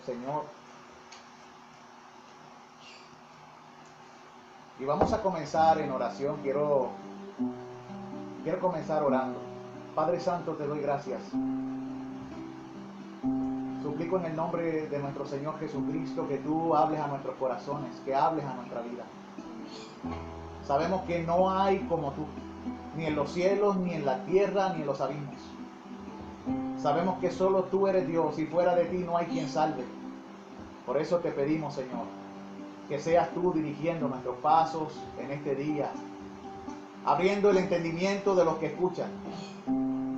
Señor. Y vamos a comenzar en oración. Quiero comenzar orando. Padre Santo, te doy gracias. Suplico en el nombre de nuestro Señor Jesucristo que tú hables a nuestros corazones, que hables a nuestra vida. Sabemos que no hay como tú, ni en los cielos, ni en la tierra, ni en los abismos. Sabemos que solo tú eres Dios y fuera de ti no hay quien salve. Por eso te pedimos, Señor, que seas tú dirigiendo nuestros pasos en este día, abriendo el entendimiento de los que escuchan,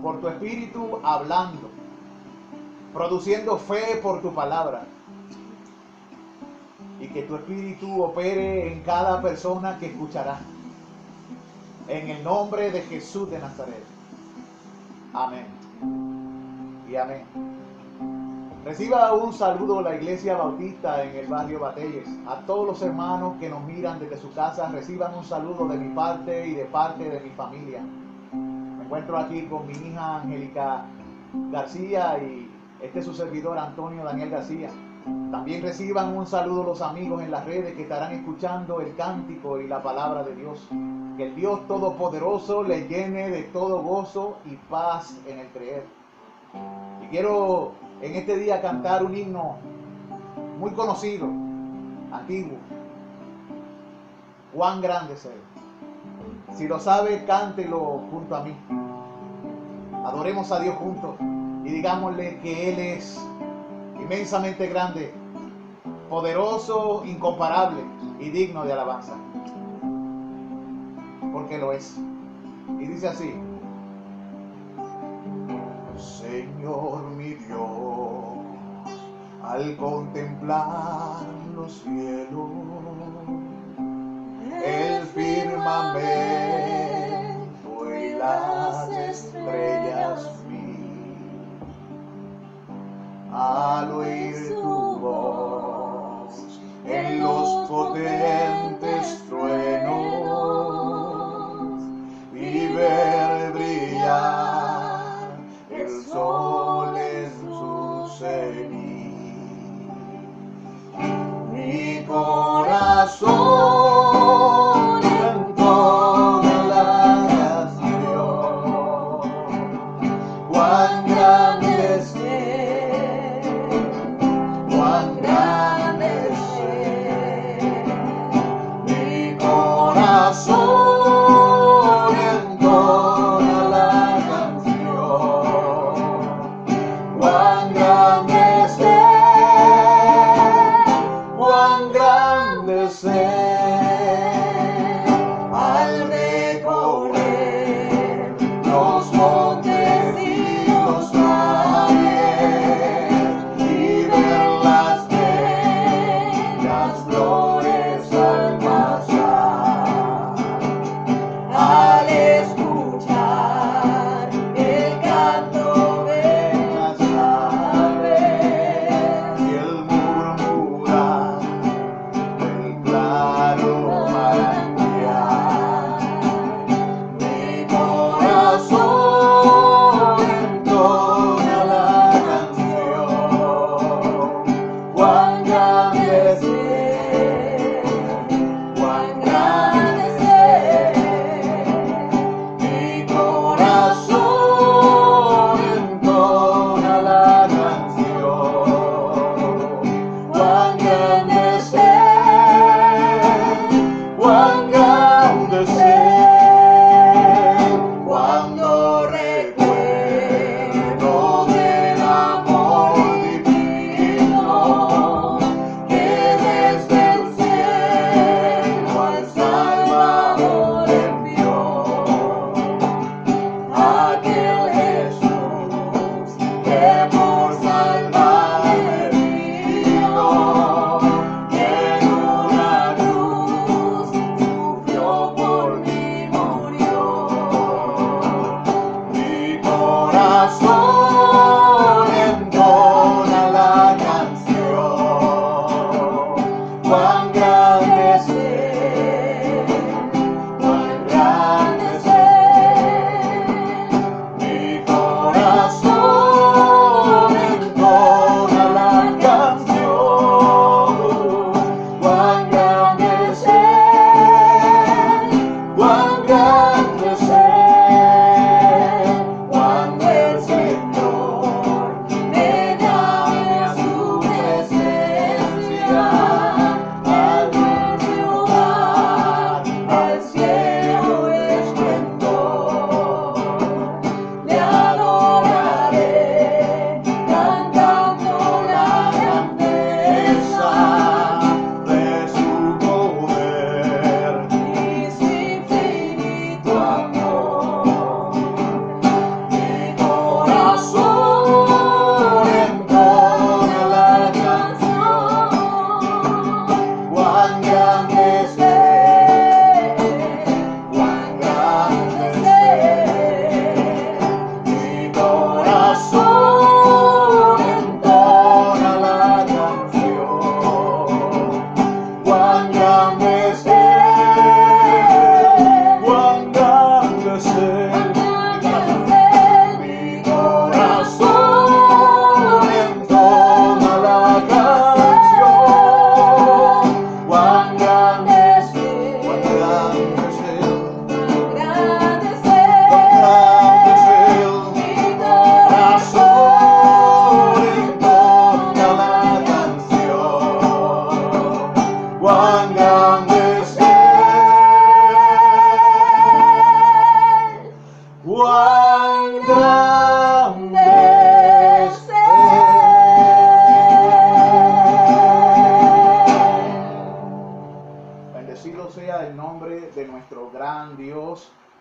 por tu Espíritu hablando, produciendo fe por tu palabra, y que tu Espíritu opere en cada persona que escuchará. En el nombre de Jesús de Nazaret. Amén. Y amén. Reciba un saludo la Iglesia Bautista en el barrio Batelles. A todos los hermanos que nos miran desde su casa, reciban un saludo de mi parte y de parte de mi familia. Me encuentro aquí con mi hija Angélica García y este es su servidor Antonio Daniel García. También reciban un saludo los amigos en las redes que estarán escuchando el cántico y la palabra de Dios. Que el Dios Todopoderoso les llene de todo gozo y paz en el creer. Y quiero en este día cantar un himno muy conocido, antiguo. Cuán grande es Él. Si lo sabe, cántelo junto a mí. Adoremos a Dios juntos y digámosle que Él es inmensamente grande, poderoso, incomparable y digno de alabanza. Porque lo es. Y dice así: Señor mi Dios, al contemplar los cielos, el firmamento y las estrellas vi, al oír tu voz en los potentes truenos y ver brillar el sol en su cenit, mi corazón entona la canción. Cuán grande es Él, cuán grande es Él, mi corazón entona la canción. Cuán grande es Él, cuán grande es Él.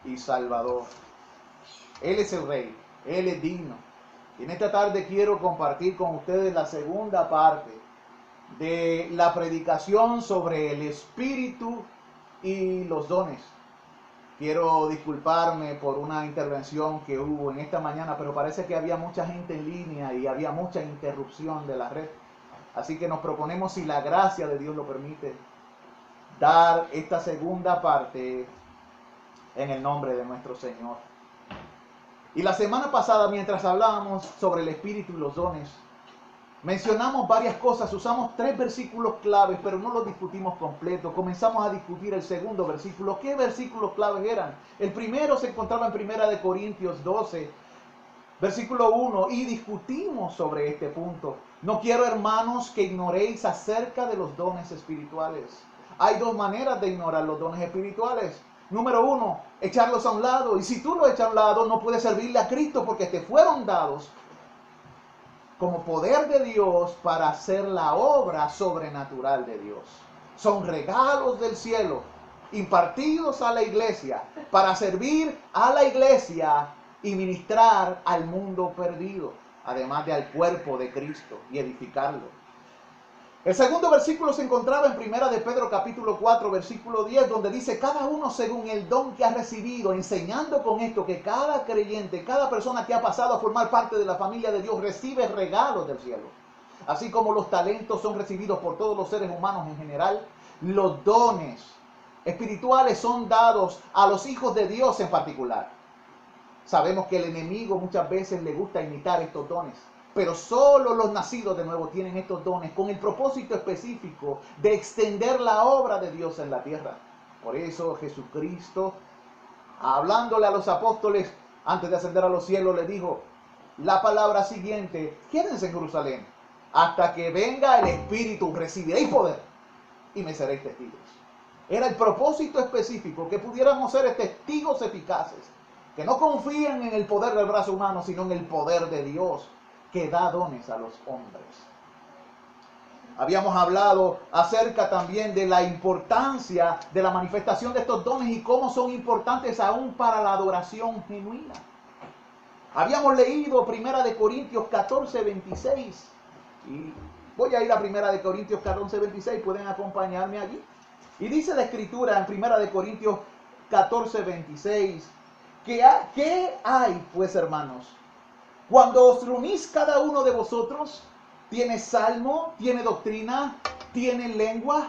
y Salvador. Él es el Rey, Él es digno. Y en esta tarde quiero compartir con ustedes la segunda parte de la predicación sobre el Espíritu y los dones. Quiero disculparme por una intervención que hubo en esta mañana, pero parece que había mucha gente en línea y había mucha interrupción de la red. Así que nos proponemos, si la gracia de Dios lo permite, dar esta segunda parte en el nombre de nuestro Señor. Y la semana pasada, mientras hablábamos sobre el Espíritu y los dones, mencionamos varias cosas, usamos 3 versículos claves, pero no los discutimos completo. Comenzamos a discutir el segundo versículo. ¿Qué versículos claves eran? El primero se encontraba en 1 Corintios 12, versículo 1, y discutimos sobre este punto. No quiero, hermanos, que ignoréis acerca de los dones espirituales. Hay 2 maneras de ignorar los dones espirituales. Número 1, echarlos a un lado. Y si tú los echas a un lado, no puedes servirle a Cristo porque te fueron dados como poder de Dios para hacer la obra sobrenatural de Dios. Son regalos del cielo, impartidos a la iglesia, para servir a la iglesia y ministrar al mundo perdido, además de al cuerpo de Cristo y edificarlo. El segundo versículo se encontraba en 1 de Pedro capítulo 4, versículo 10, donde dice: cada uno según el don que ha recibido, enseñando con esto que cada creyente, cada persona que ha pasado a formar parte de la familia de Dios recibe regalos del cielo. Así como los talentos son recibidos por todos los seres humanos en general, los dones espirituales son dados a los hijos de Dios en particular. Sabemos que el enemigo muchas veces le gusta imitar estos dones, pero solo los nacidos de nuevo tienen estos dones con el propósito específico de extender la obra de Dios en la tierra. Por eso Jesucristo, hablándole a los apóstoles antes de ascender a los cielos, le dijo la palabra siguiente: quédense en Jerusalén hasta que venga el Espíritu, recibiréis poder y me seréis testigos. Era el propósito específico, que pudiéramos ser testigos eficaces, que no confíen en el poder del brazo humano, sino en el poder de Dios, que da dones a los hombres. Habíamos hablado acerca también de la importancia de la manifestación de estos dones y cómo son importantes aún para la adoración genuina. Habíamos leído 1 de Corintios 14, 26. Y voy a ir a 1 de Corintios 14, 26. Pueden acompañarme allí. Y dice la Escritura en 1 de Corintios 14, 26. ¿Qué hay, pues, hermanos? Cuando os reunís, cada uno de vosotros tiene salmo, tiene doctrina, tiene lengua,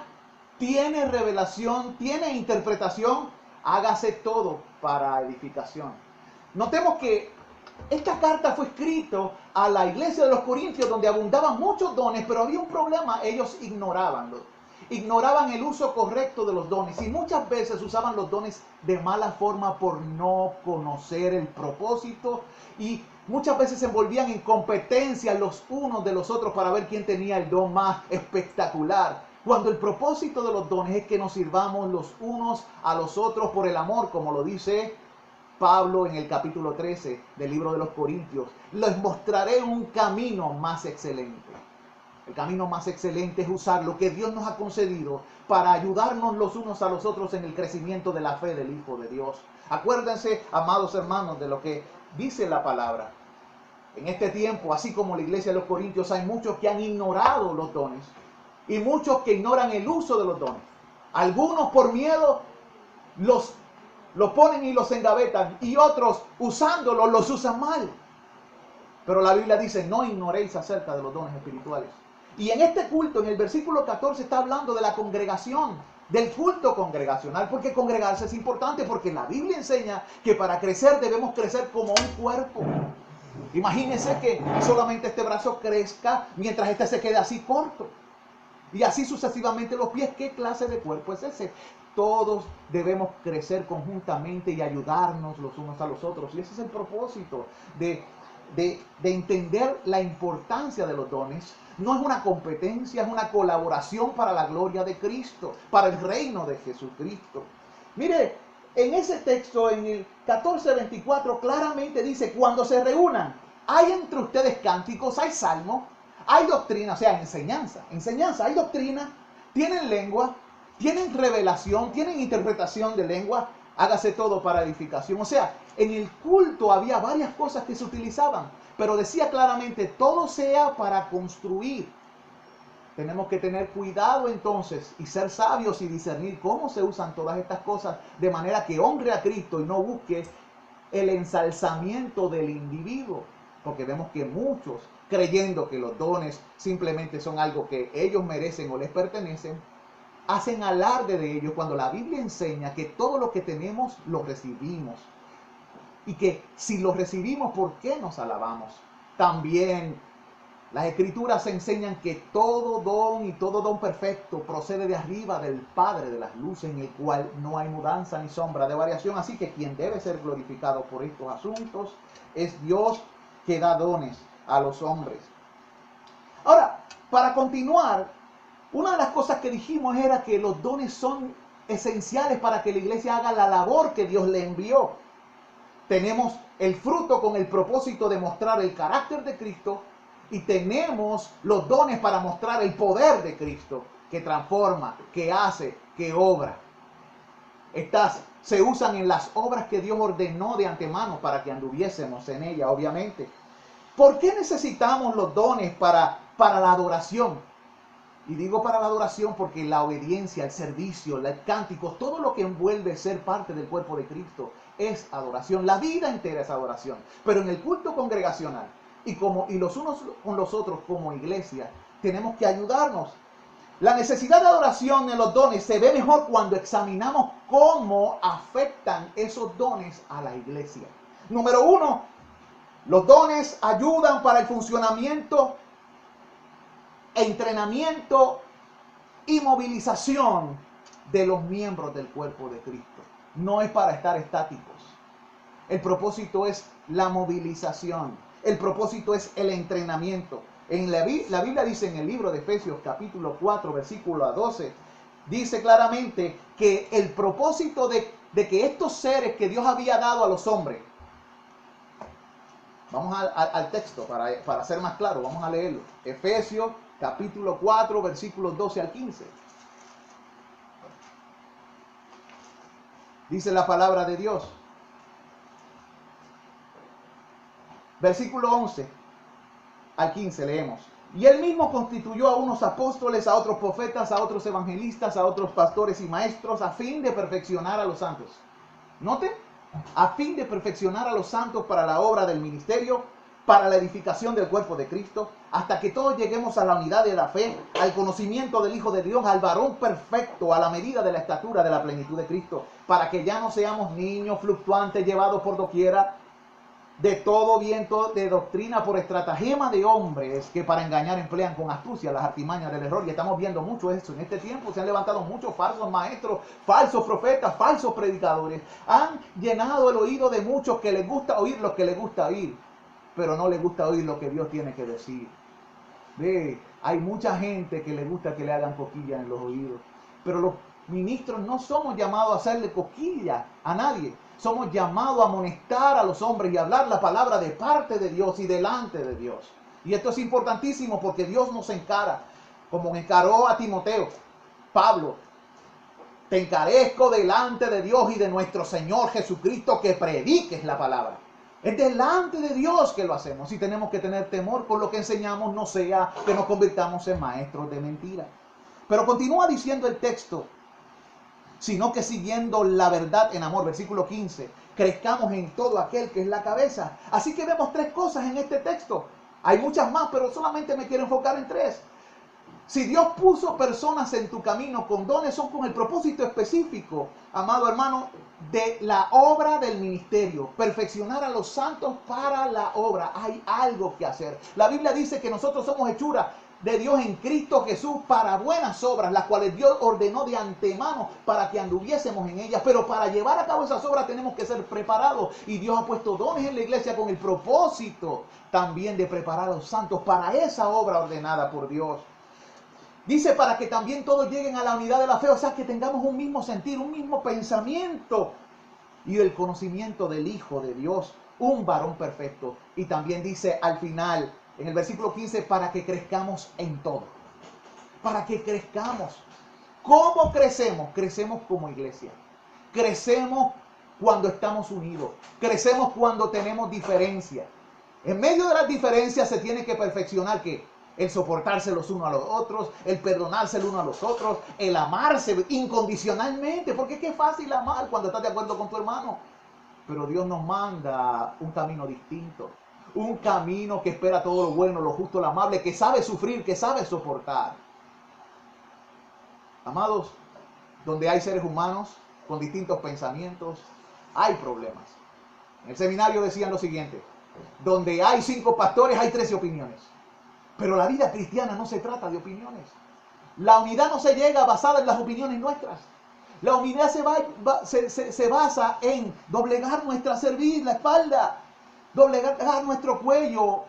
tiene revelación, tiene interpretación. Hágase todo para edificación. Notemos que esta carta fue escrita a la iglesia de los Corintios, donde abundaban muchos dones, pero había un problema: ellos ignoraban el uso correcto de los dones, y muchas veces usaban los dones de mala forma por no conocer el propósito, y muchas veces se envolvían en competencia los unos de los otros para ver quién tenía el don más espectacular, cuando el propósito de los dones es que nos sirvamos los unos a los otros por el amor, como lo dice Pablo en el capítulo 13 del libro de los Corintios. Les mostraré un camino más excelente. El camino más excelente es usar lo que Dios nos ha concedido para ayudarnos los unos a los otros en el crecimiento de la fe del Hijo de Dios. Acuérdense, amados hermanos, de lo que dice la palabra. En este tiempo, así como la iglesia de los Corintios, hay muchos que han ignorado los dones y muchos que ignoran el uso de los dones. Algunos por miedo los ponen y los engavetan, y otros usándolos los usan mal. Pero la Biblia dice: no ignoréis acerca de los dones espirituales. Y en este culto, en el versículo 14, está hablando de la congregación, del culto congregacional, porque congregarse es importante, porque la Biblia enseña que para crecer debemos crecer como un cuerpo. Imagínense que solamente este brazo crezca mientras este se quede así corto, y así sucesivamente los pies. ¿Qué clase de cuerpo es ese? Todos debemos crecer conjuntamente y ayudarnos los unos a los otros, y ese es el propósito de entender la importancia de los dones. No es una competencia, es una colaboración para la gloria de Cristo, para el reino de Jesucristo. Mire, en ese texto, en el 14:24, claramente dice: cuando se reúnan, hay entre ustedes cánticos, hay salmos, hay doctrina, o sea, enseñanza, hay doctrina, tienen lengua, tienen revelación, tienen interpretación de lengua. hágase todo para edificación. O sea, en el culto había varias cosas que se utilizaban, pero decía claramente, todo sea para construir. Tenemos que tener cuidado entonces y ser sabios y discernir cómo se usan todas estas cosas de manera que honre a Cristo y no busque el ensalzamiento del individuo. Porque vemos que muchos, creyendo que los dones simplemente son algo que ellos merecen o les pertenecen, hacen alarde de ellos cuando la Biblia enseña que todo lo que tenemos lo recibimos. Y que si lo recibimos, ¿por qué nos alabamos? También las Escrituras enseñan que todo don y todo don perfecto procede de arriba del Padre de las luces, en el cual no hay mudanza ni sombra de variación. Así que quien debe ser glorificado por estos asuntos es Dios, que da dones a los hombres. Ahora, para continuar, una de las cosas que dijimos era que los dones son esenciales para que la iglesia haga la labor que Dios le envió. Tenemos el fruto con el propósito de mostrar el carácter de Cristo, y tenemos los dones para mostrar el poder de Cristo, que transforma, que hace, que obra. Estas se usan en las obras que Dios ordenó de antemano para que anduviésemos en ella, obviamente. ¿Por qué necesitamos los dones para la adoración? Y digo para la adoración porque la obediencia, el servicio, el cántico, todo lo que envuelve ser parte del cuerpo de Cristo es adoración. La vida entera es adoración. Pero en el culto congregacional y los unos con los otros como iglesia, tenemos que ayudarnos. La necesidad de adoración en los dones se ve mejor cuando examinamos cómo afectan esos dones a la iglesia. Número uno, los dones ayudan para el funcionamiento, entrenamiento y movilización de los miembros del cuerpo de Cristo. No es para estar estáticos. El propósito es la movilización. El propósito es el entrenamiento. En la Biblia dice en el libro de Efesios capítulo 4 versículo 12, dice claramente que el propósito de que estos seres que Dios había dado a los hombres, vamos al texto para ser más claro, vamos a leerlo. Efesios capítulo 4 versículos 12 al 15. Dice la palabra de Dios. Versículo 11 al 15 leemos. Y él mismo constituyó a unos apóstoles, a otros profetas, a otros evangelistas, a otros pastores y maestros, a fin de perfeccionar a los santos. Noten, a fin de perfeccionar a los santos para la obra del ministerio, para la edificación del cuerpo de Cristo, hasta que todos lleguemos a la unidad de la fe, al conocimiento del Hijo de Dios, al varón perfecto, a la medida de la estatura de la plenitud de Cristo, para que ya no seamos niños fluctuantes, llevados por doquiera, de todo viento de doctrina por estratagema de hombres que para engañar emplean con astucia las artimañas del error. Y estamos viendo mucho eso. En este tiempo se han levantado muchos falsos maestros, falsos profetas, falsos predicadores. Han llenado el oído de muchos que les gusta oír lo que les gusta oír, pero no les gusta oír lo que Dios tiene que decir. Hay mucha gente que le gusta que le hagan cosquillas en los oídos, pero los ministros no somos llamados a hacerle cosquillas a nadie. Somos llamados a amonestar a los hombres y hablar la palabra de parte de Dios y delante de Dios. Y esto es importantísimo porque Dios nos encara, como encaró a Timoteo. Pablo, te encarezco delante de Dios y de nuestro Señor Jesucristo que prediques la palabra. Es delante de Dios que lo hacemos y tenemos que tener temor por lo que enseñamos, no sea que nos convirtamos en maestros de mentira. Pero continúa diciendo el texto, sino que siguiendo la verdad en amor, versículo 15, crezcamos en todo aquel que es la cabeza. Así que vemos tres cosas en este texto. Hay muchas más, pero solamente me quiero enfocar en tres. Si Dios puso personas en tu camino con dones, son con el propósito específico, amado hermano, de la obra del ministerio. Perfeccionar a los santos para la obra. Hay algo que hacer. La Biblia dice que nosotros somos hechura de Dios en Cristo Jesús para buenas obras, las cuales Dios ordenó de antemano para que anduviésemos en ellas. Pero para llevar a cabo esas obras tenemos que ser preparados. Y Dios ha puesto dones en la iglesia con el propósito también de preparar a los santos para esa obra ordenada por Dios. Dice para que también todos lleguen a la unidad de la fe, o sea que tengamos un mismo sentir, un mismo pensamiento y el conocimiento del Hijo de Dios, un varón perfecto. Y también dice al final, en el versículo 15, para que crezcamos en todo. Para que crezcamos. ¿Cómo crecemos? Crecemos como iglesia. Crecemos cuando estamos unidos. Crecemos cuando tenemos diferencias. En medio de las diferencias se tiene que perfeccionar que el soportarse los unos a los otros, el perdonarse el uno a los otros, el amarse incondicionalmente, porque es que es fácil amar cuando estás de acuerdo con tu hermano. Pero Dios nos manda un camino distinto, un camino que espera todo lo bueno, lo justo, lo amable, que sabe sufrir, que sabe soportar. Amados, donde hay seres humanos con distintos pensamientos, hay problemas. En el seminario decían lo siguiente: donde hay 5 pastores hay 13 opiniones. Pero la vida cristiana no se trata de opiniones. La unidad no se llega basada en las opiniones nuestras. La unidad se basa en doblegar nuestra cerviz, la espalda, doblegar nuestro cuello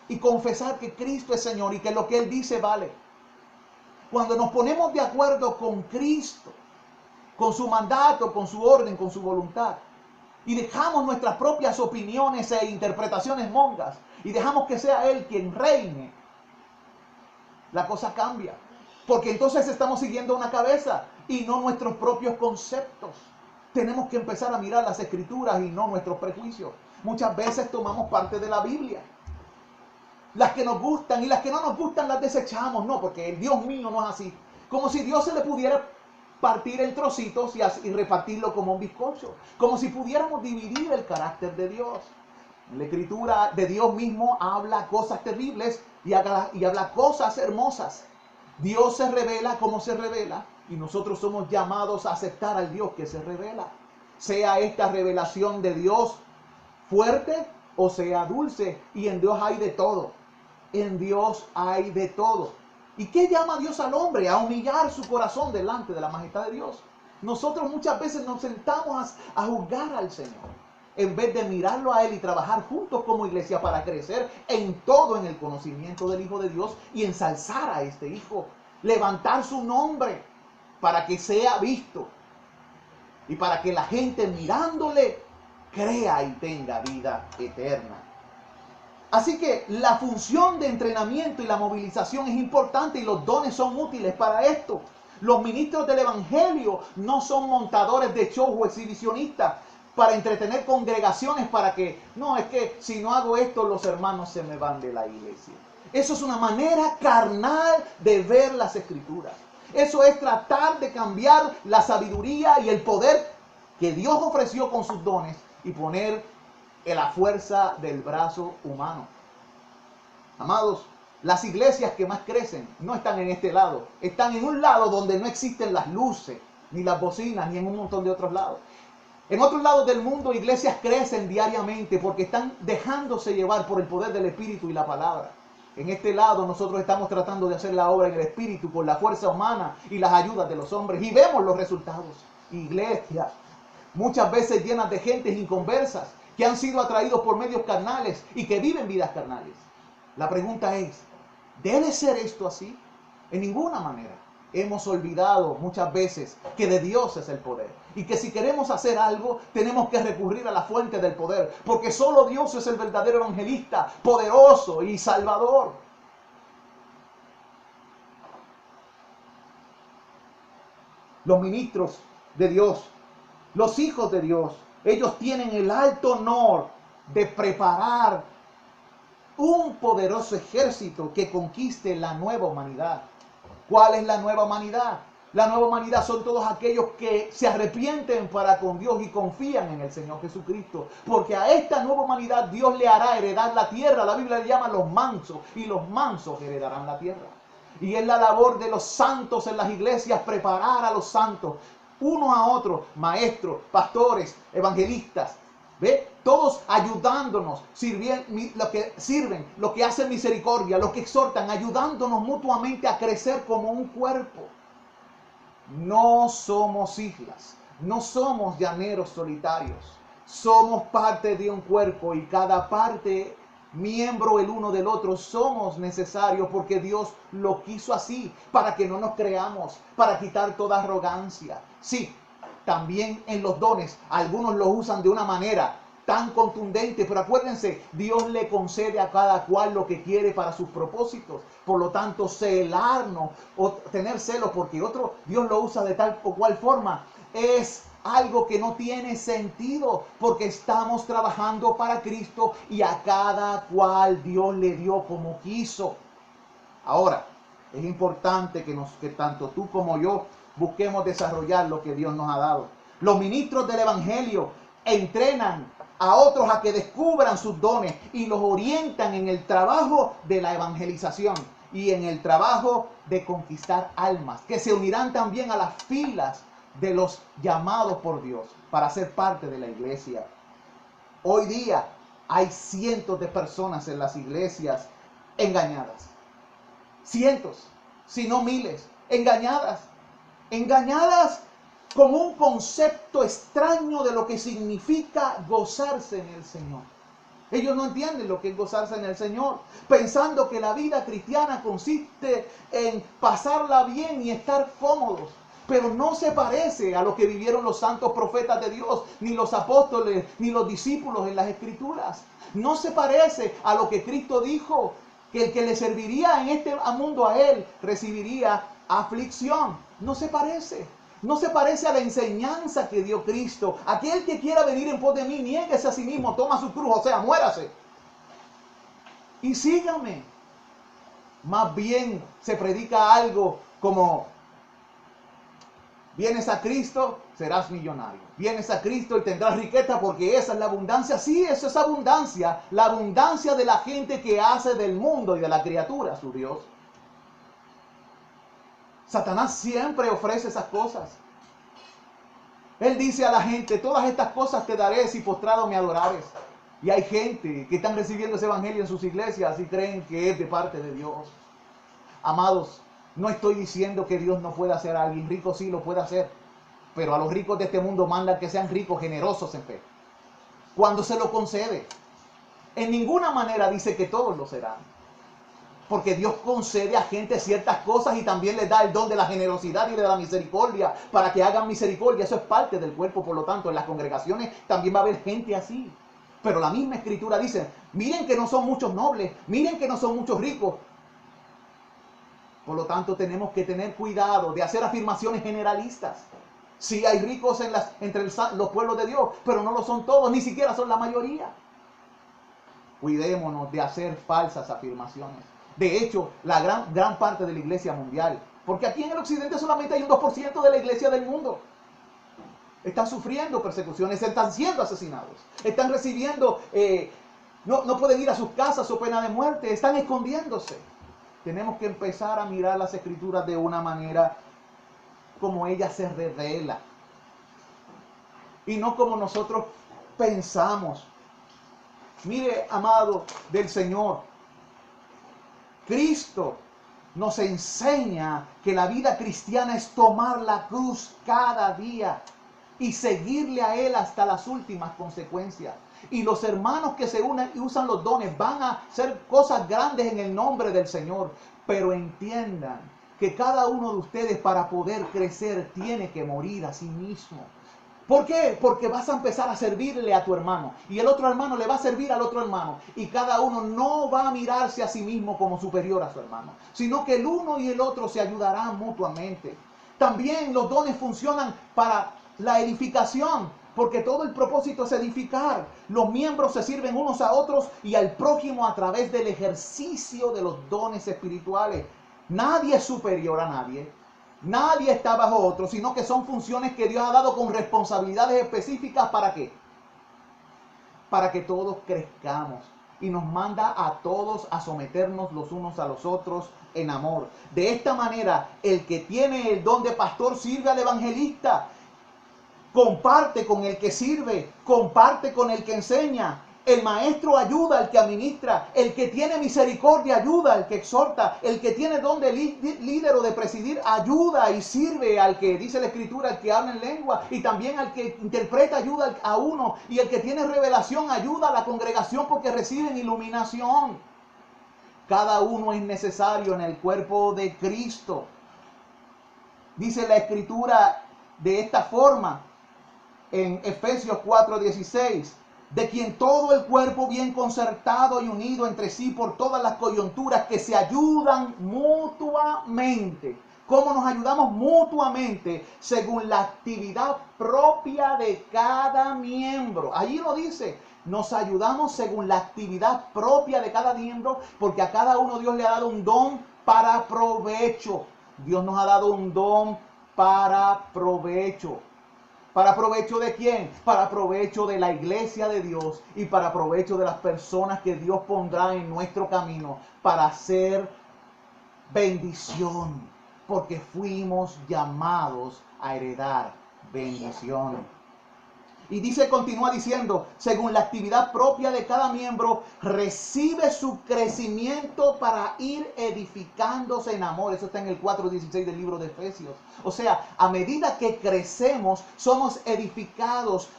y confesar que Cristo es Señor y que lo que Él dice vale. Cuando nos ponemos de acuerdo con Cristo, con su mandato, con su orden, con su voluntad, y dejamos nuestras propias opiniones e interpretaciones mongas, y dejamos que sea Él quien reine, la cosa cambia. Porque entonces estamos siguiendo una cabeza y no nuestros propios conceptos. Tenemos que empezar a mirar las Escrituras y no nuestros prejuicios. Muchas veces tomamos parte de la Biblia. Las que nos gustan y las que no nos gustan las desechamos. No, porque el Dios mío no es así. Como si Dios se le pudiera partir en trocitos y repartirlo como un bizcocho. Como si pudiéramos dividir el carácter de Dios. En la Escritura de Dios mismo habla cosas terribles y habla cosas hermosas. Dios se revela como se revela y nosotros somos llamados a aceptar al Dios que se revela. Sea esta revelación de Dios fuerte o sea dulce, y en Dios hay de todo. En Dios hay de todo. ¿Y qué llama Dios al hombre? A humillar su corazón delante de la majestad de Dios. Nosotros muchas veces nos sentamos a juzgar al Señor, en vez de mirarlo a Él y trabajar juntos como iglesia para crecer en todo en el conocimiento del Hijo de Dios y ensalzar a este Hijo, levantar su nombre para que sea visto y para que la gente mirándole crea y tenga vida eterna. Así que la función de entrenamiento y la movilización es importante y los dones son útiles para esto. Los ministros del Evangelio no son montadores de show o exhibicionistas para entretener congregaciones para que, no, es que si no hago esto los hermanos se me van de la iglesia. Eso es una manera carnal de ver las Escrituras. Eso es tratar de cambiar la sabiduría y el poder que Dios ofreció con sus dones y poner en la fuerza del brazo humano. Amados, las iglesias que más crecen no están en este lado. Están en un lado donde no existen las luces, ni las bocinas, ni en un montón de otros lados. En otros lados del mundo, iglesias crecen diariamente porque están dejándose llevar por el poder del Espíritu y la palabra. En este lado nosotros estamos tratando de hacer la obra en el Espíritu por la fuerza humana y las ayudas de los hombres. Y vemos los resultados. Iglesias muchas veces llenas de gentes inconversas que han sido atraídos por medios carnales y que viven vidas carnales. La pregunta es, ¿debe ser esto así? En ninguna manera. Hemos olvidado muchas veces que de Dios es el poder y que si queremos hacer algo tenemos que recurrir a la fuente del poder, porque solo Dios es el verdadero evangelista, poderoso y salvador. Los ministros de Dios, los hijos de Dios, ellos tienen el alto honor de preparar un poderoso ejército que conquiste la nueva humanidad. ¿Cuál es la nueva humanidad? La nueva humanidad son todos aquellos que se arrepienten para con Dios y confían en el Señor Jesucristo. Porque a esta nueva humanidad Dios le hará heredar la tierra. La Biblia le llama los mansos y los mansos heredarán la tierra. Y es la labor de los santos en las iglesias preparar a los santos, unos a otros, maestros, pastores, evangelistas. ¿Ve? Todos ayudándonos, sirven, los que hacen misericordia, los que exhortan, ayudándonos mutuamente a crecer como un cuerpo. No somos islas, no somos llaneros solitarios. Somos parte de un cuerpo y cada parte, miembro el uno del otro, somos necesarios porque Dios lo quiso así, para que no nos creamos, para quitar toda arrogancia. Sí, también en los dones, algunos los usan de una manera tan contundente, pero acuérdense, Dios le concede a cada cual lo que quiere para sus propósitos. Por lo tanto, celarnos o tener celos porque otro Dios lo usa de tal o cual forma es algo que no tiene sentido, porque estamos trabajando para Cristo y a cada cual Dios le dio como quiso. Ahora, es importante que tanto tú como yo busquemos desarrollar lo que Dios nos ha dado. Los ministros del Evangelio entrenan a otros a que descubran sus dones y los orientan en el trabajo de la evangelización y en el trabajo de conquistar almas, que se unirán también a las filas de los llamados por Dios para ser parte de la iglesia. Hoy día hay cientos de personas en las iglesias engañadas. Cientos, si no miles, engañadas con un concepto extraño de lo que significa gozarse en el Señor. Ellos no entienden lo que es gozarse en el Señor, pensando que la vida cristiana consiste en pasarla bien y estar cómodos. Pero no se parece a lo que vivieron los santos profetas de Dios, ni los apóstoles, ni los discípulos en las Escrituras. No se parece a lo que Cristo dijo, que el que le serviría en este mundo a Él recibiría aflicción. No se parece. No se parece a la enseñanza que dio Cristo. Aquel que quiera venir en pos de mí, niéguese a sí mismo, toma su cruz, o sea, muérase. Y sígame. Más bien se predica algo como: vienes a Cristo, serás millonario. Vienes a Cristo y tendrás riqueza, porque esa es la abundancia. Sí, eso es abundancia. La abundancia de la gente que hace del mundo y de la criatura su Dios. Satanás siempre ofrece esas cosas. Él dice a la gente: todas estas cosas te daré si postrado me adorares. Y hay gente que están recibiendo ese evangelio en sus iglesias y creen que es de parte de Dios. Amados, no estoy diciendo que Dios no pueda hacer a alguien rico, sí lo puede hacer. Pero a los ricos de este mundo mandan que sean ricos, generosos en fe. Cuando se lo concede, en ninguna manera dice que todos lo serán. Porque Dios concede a gente ciertas cosas y también les da el don de la generosidad y de la misericordia para que hagan misericordia. Eso es parte del cuerpo, por lo tanto, en las congregaciones también va a haber gente así. Pero la misma Escritura dice: miren que no son muchos nobles, miren que no son muchos ricos. Por lo tanto, tenemos que tener cuidado de hacer afirmaciones generalistas. Sí hay ricos entre los pueblos de Dios, pero no lo son todos, ni siquiera son la mayoría. Cuidémonos de hacer falsas afirmaciones. De hecho, la gran parte de la iglesia mundial, porque aquí en el occidente solamente hay un 2% de la iglesia del mundo, están sufriendo persecuciones, están siendo asesinados, están recibiendo, no pueden ir a sus casas o pena de muerte, están escondiéndose. Tenemos que empezar a mirar las Escrituras de una manera como ella se revela y no como nosotros pensamos. Mire, amado del Señor, Cristo nos enseña que la vida cristiana es tomar la cruz cada día y seguirle a Él hasta las últimas consecuencias. Y los hermanos que se unen y usan los dones van a hacer cosas grandes en el nombre del Señor. Pero entiendan que cada uno de ustedes, para poder crecer, tiene que morir a sí mismo. ¿Por qué? Porque vas a empezar a servirle a tu hermano y el otro hermano le va a servir al otro hermano, y cada uno no va a mirarse a sí mismo como superior a su hermano, sino que el uno y el otro se ayudarán mutuamente. También los dones funcionan para la edificación, porque todo el propósito es edificar. Los miembros se sirven unos a otros y al prójimo a través del ejercicio de los dones espirituales. Nadie es superior a nadie. Nadie está bajo otro, sino que son funciones que Dios ha dado con responsabilidades específicas. ¿Para qué? Para que todos crezcamos. Y nos manda a todos a someternos los unos a los otros en amor. De esta manera, el que tiene el don de pastor sirve al evangelista. Comparte con el que sirve, comparte con el que enseña. El maestro ayuda al que administra, el que tiene misericordia ayuda al que exhorta, el que tiene don de líder o de presidir ayuda y sirve al que, dice la Escritura, al que habla en lengua, y también al que interpreta ayuda a uno, y el que tiene revelación ayuda a la congregación porque reciben iluminación. Cada uno es necesario en el cuerpo de Cristo. Dice la Escritura de esta forma en Efesios 4:16, de quien todo el cuerpo bien concertado y unido entre sí por todas las coyunturas que se ayudan mutuamente ¿Cómo nos ayudamos? Mutuamente, según la actividad propia de cada miembro. Allí lo dice, nos ayudamos según la actividad propia de cada miembro, porque a cada uno Dios le ha dado un don para provecho. Dios nos ha dado un don para provecho. ¿Para provecho de quién? Para provecho de la iglesia de Dios y para provecho de las personas que Dios pondrá en nuestro camino para hacer bendición. Porque fuimos llamados a heredar bendición. Y dice, continúa diciendo, según la actividad propia de cada miembro, recibe su crecimiento para ir edificándose en amor. Eso está en el 4:16 del libro de Efesios. O sea, a medida que crecemos, somos edificados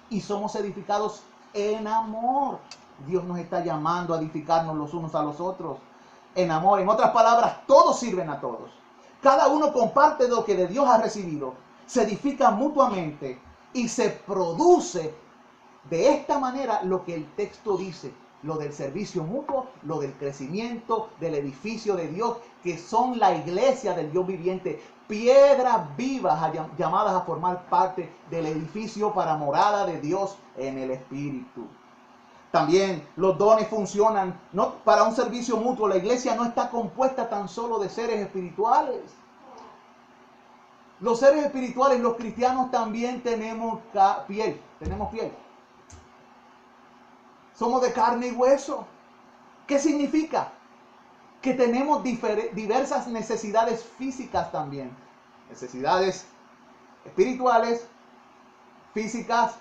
y somos edificados en amor. Dios nos está llamando a edificarnos los unos a los otros en amor. En otras palabras, todos sirven a todos. Cada uno comparte de lo que de Dios ha recibido. Se edifica mutuamente y se produce de esta manera lo que el texto dice. Lo del servicio mutuo, lo del crecimiento, del edificio de Dios, que son la iglesia del Dios viviente. Piedras vivas llamadas a formar parte del edificio para morada de Dios en el Espíritu. También los dones funcionan no para un servicio mutuo. La iglesia no está compuesta tan solo de seres espirituales. Los seres espirituales, los cristianos también tenemos piel. Tenemos piel. Somos de carne y hueso. ¿Qué significa? Que tenemos diversas necesidades físicas también. Necesidades espirituales, físicas,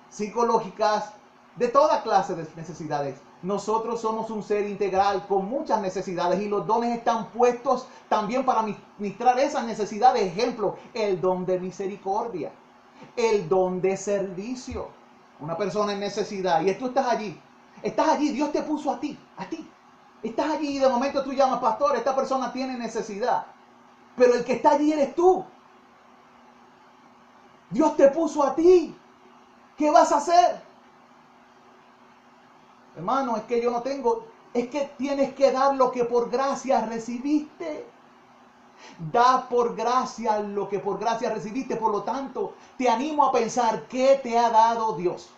psicológicas, de toda clase de necesidades. Nosotros somos un ser integral con muchas necesidades y los dones están puestos también para ministrar esas necesidades. Ejemplo, el don de misericordia, el don de servicio. Una persona en necesidad y tú estás allí, Dios te puso a ti. Estás allí y de momento tú llamas, pastor, esta persona tiene necesidad, pero el que está allí eres tú. Dios te puso a ti. ¿Qué vas a hacer? Hermano, es que yo no tengo, es que tienes que dar lo que por gracia recibiste. Da por gracia lo que por gracia recibiste. Por lo tanto, te animo a pensar qué te ha dado Dios.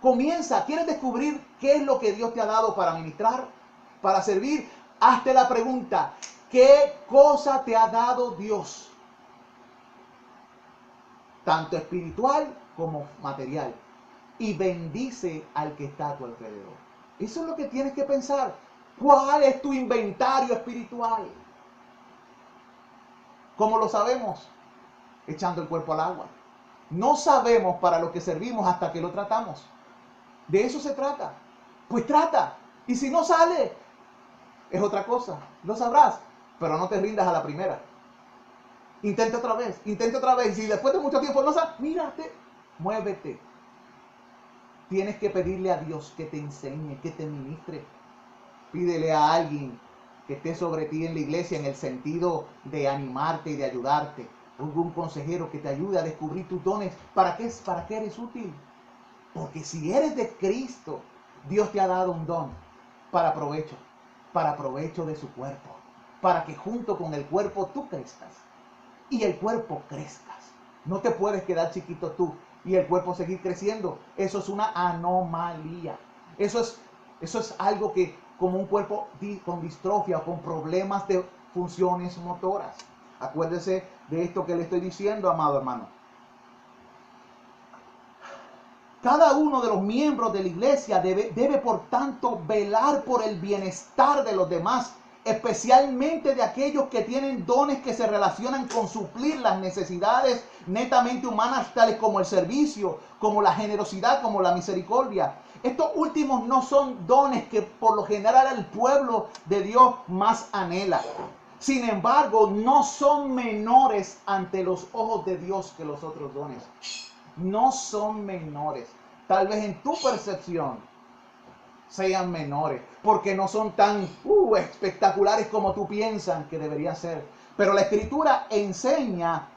Comienza, ¿quieres descubrir qué es lo que Dios te ha dado para ministrar, para servir? Hazte la pregunta, ¿qué cosa te ha dado Dios? Tanto espiritual como material. Y bendice al que está a tu alrededor. Eso es lo que tienes que pensar. ¿Cuál es tu inventario espiritual? ¿Cómo lo sabemos? Echando el cuerpo al agua. No sabemos para lo que servimos hasta que lo tratamos. De eso se trata. Pues trata. Y si no sale, es otra cosa. Lo sabrás. Pero no te rindas a la primera. Intenta otra vez. Y si después de mucho tiempo no sale, mírate, muévete. Tienes que pedirle a Dios que te enseñe, que te ministre. Pídele a alguien que esté sobre ti en la iglesia en el sentido de animarte y de ayudarte. Un consejero que te ayude a descubrir tus dones. ¿Para qué eres útil? Porque si eres de Cristo, Dios te ha dado un don para provecho de su cuerpo. Para que junto con el cuerpo tú crezcas y el cuerpo crezcas. No te puedes quedar chiquito tú y el cuerpo seguir creciendo. Eso es una anomalía. Eso es algo que, como un cuerpo con distrofia o con problemas de funciones motoras. Acuérdese de esto que le estoy diciendo, amado hermano. Cada uno de los miembros de la iglesia debe por tanto velar por el bienestar de los demás, especialmente de aquellos que tienen dones que se relacionan con suplir las necesidades netamente humanas, tales como el servicio, como la generosidad, como la misericordia. Estos últimos no son dones que por lo general el pueblo de Dios más anhela. Sin embargo, no son menores ante los ojos de Dios que los otros dones. No son menores. Tal vez en tu percepción sean menores, porque no son tan espectaculares como tú piensas que deberían ser. Pero la Escritura enseña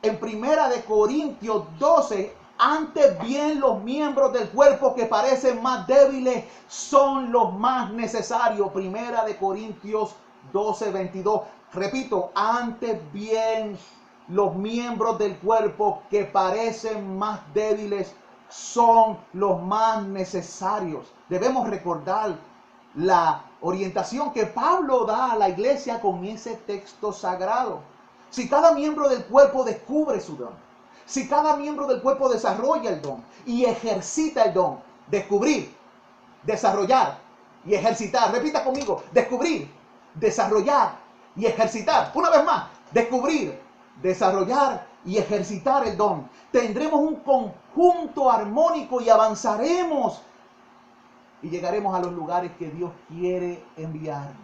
en 1 Corintios 12, antes bien los miembros del cuerpo que parecen más débiles son los más necesarios. 1 Corintios 12, 22. Repito, antes bien los miembros del cuerpo que parecen más débiles son los más necesarios. Debemos recordar la orientación que Pablo da a la iglesia con ese texto sagrado. Si cada miembro del cuerpo descubre su don, si cada miembro del cuerpo desarrolla el don y ejercita el don, descubrir, desarrollar y ejercitar. Repita conmigo, descubrir, desarrollar y ejercitar. Una vez más, descubrir, desarrollar y ejercitar el don. Tendremos un conjunto armónico y avanzaremos y llegaremos a los lugares que Dios quiere enviarnos.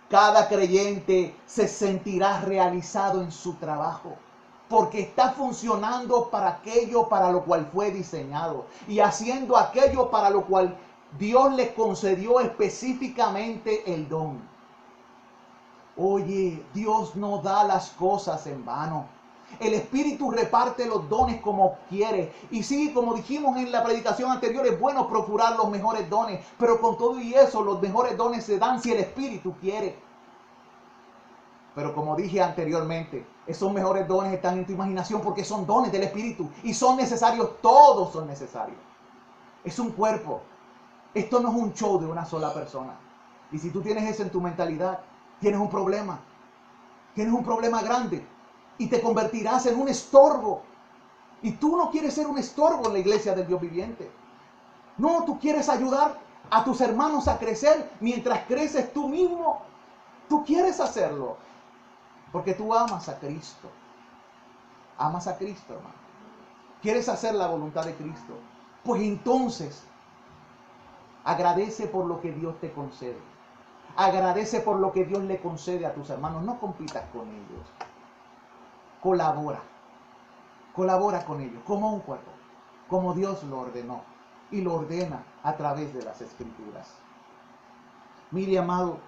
Cada creyente se sentirá realizado en su trabajo, porque está funcionando para aquello para lo cual fue diseñado y haciendo aquello para lo cual Dios le concedió específicamente el don. Oye, Dios no da las cosas en vano. El Espíritu reparte los dones como quiere. Y sí, como dijimos en la predicación anterior, es bueno procurar los mejores dones. Pero con todo y eso, los mejores dones se dan si el Espíritu quiere. Pero como dije anteriormente, esos mejores dones están en tu imaginación porque son dones del Espíritu. Y son necesarios, todos son necesarios. Es un cuerpo. Esto no es un show de una sola persona. Y si tú tienes eso en tu mentalidad, tienes un problema. Tienes un problema grande. Y te convertirás en un estorbo. Y tú no quieres ser un estorbo en la iglesia del Dios viviente. No, tú quieres ayudar a tus hermanos a crecer mientras creces tú mismo. Tú quieres hacerlo. Porque tú amas a Cristo. Amas a Cristo, hermano. Quieres hacer la voluntad de Cristo. Pues entonces, agradece por lo que Dios te concede. Agradece por lo que Dios le concede a tus hermanos. No compitas con ellos. Colabora. Colabora con ellos como un cuerpo. Como Dios lo ordenó. Y lo ordena a través de las Escrituras. Mire, amado,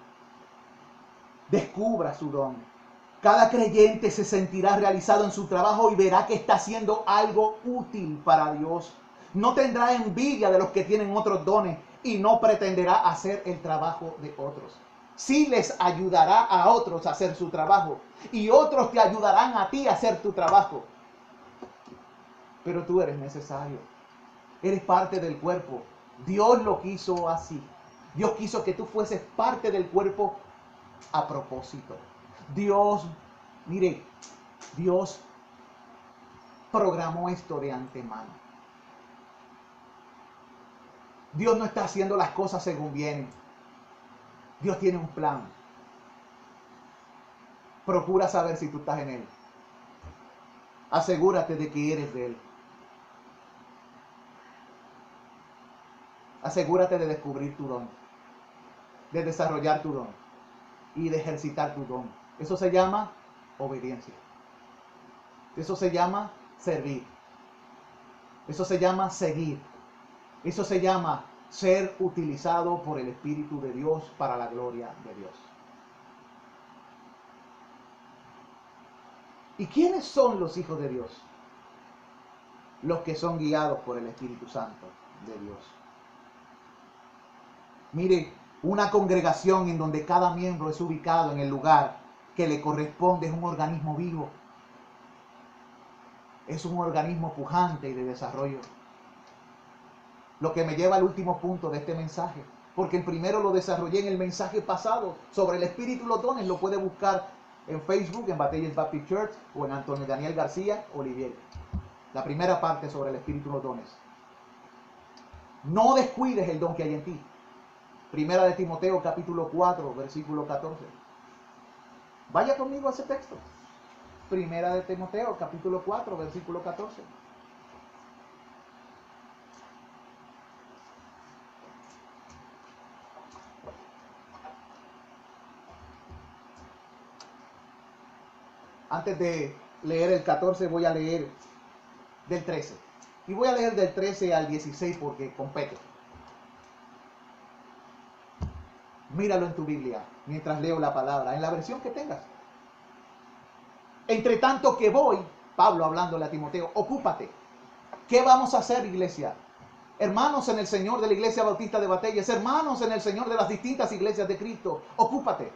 descubra su don. Cada creyente se sentirá realizado en su trabajo y verá que está haciendo algo útil para Dios. No tendrá envidia de los que tienen otros dones y no pretenderá hacer el trabajo de otros. Sí les ayudará a otros a hacer su trabajo y otros te ayudarán a ti a hacer tu trabajo. Pero tú eres necesario. Eres parte del cuerpo. Dios lo quiso así. Dios quiso que tú fueses parte del cuerpo a propósito. Dios programó esto de antemano. Dios no está haciendo las cosas según vienen. Dios tiene un plan. Procura saber si tú estás en Él. Asegúrate de que eres de Él. Asegúrate de descubrir tu don, de desarrollar tu don y de ejercitar tu don. Eso se llama obediencia. Eso se llama servir. Eso se llama seguir. Eso se llama ser utilizado por el Espíritu de Dios para la gloria de Dios. ¿Y quiénes son los hijos de Dios? Los que son guiados por el Espíritu Santo de Dios. Mire, una congregación en donde cada miembro es ubicado en el lugar que le corresponde es un organismo vivo. Es un organismo pujante y de desarrollo. Lo que me lleva al último punto de este mensaje, porque el primero lo desarrollé en el mensaje pasado sobre el Espíritu y los dones. Lo puede buscar en Facebook, en Batallas Baptist Church o en Antonio Daniel García Olivier. La primera parte sobre el Espíritu y los dones. No descuides el don que hay en ti. Primera de Timoteo capítulo 4, versículo 14. Vaya conmigo a ese texto. Primera de Timoteo capítulo 4, versículo 14. Antes de leer el 14 voy a leer del 13. Y voy a leer del 13 al 16 porque compete. Míralo en tu Biblia mientras leo la palabra, en la versión que tengas. Entre tanto que voy, Pablo hablándole a Timoteo, ocúpate. ¿Qué vamos a hacer, iglesia? Hermanos en el Señor de la Iglesia Bautista de Batallas, hermanos en el Señor de las distintas iglesias de Cristo, ocúpate.